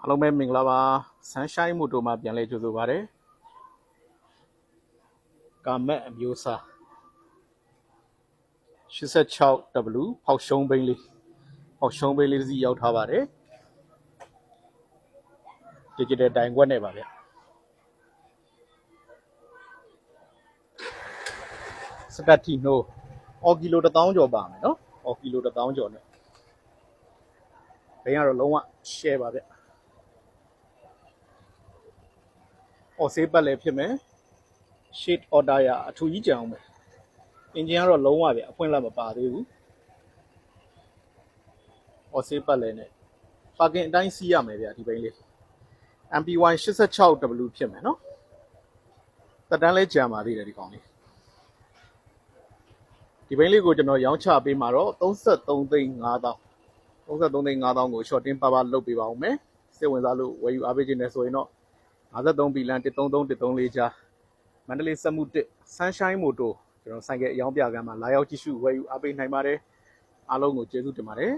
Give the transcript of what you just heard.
အားလုံးပဲမင်္ဂလာပါ Sunshine Motor မှာပြန်လဲကြိုဆိုပါရစေကာမက်အမျိုးအစား 86W ဖောက်ရှုံးဘိန်းလေးတစ်စီးရောက်ထားပါတယ် Digital တိုင်ခွက်နဲ့ပါဗျစကတ်တီနိုအော်ကီလို1000ကျော်ပါမယ်နော်အော်ကီလို1000ကျော်နဲ့ဘိန်းကတော့လုံးဝ share ပါဗျအော်ဆေးပတ်လည်းဖြစ်မယ် shade order ရအထူကြီးကြအောင်ပဲအင်ဂျင်ကတော့လုံးဝဗျအဖွင့်လက်မပါသေးဘူးအော်ဆေးပတ်လည်းနဲ့ပါကင်အတိုင်းစီးရမယ်ဗျဒီဘိန်းလေး MPY 86W ဖြစ်မယ်နော်တက်တန်းလဲကြံပါသေးတယ်ဒီကောင်လေးဒီဘိန်းလေးကိုကျွန်တော်ရောင်းချပေးမှာတော့33သိန်း5000 33သိန်း5000ကို short တင်းပါပါလုပ်ပေးပါဦးမယ်စိတ်ဝင်စားလို့ဝယ်ယူအားပေးခြင်းနဲ့ဆိုရင်တော့53ဘီလန်133ကြားမန္တလေးစက်မှု1 Sunshine Motor ကျွန်တော်ဆိုင်ကယ်အယောင်းပြကမ်းမှာလာရောက်ကြည့်ရှုဝယ်ယူအားပေးနိုင်ပါတယ်အားလုံးကိုကျေးဇူးတင်ပါတယ်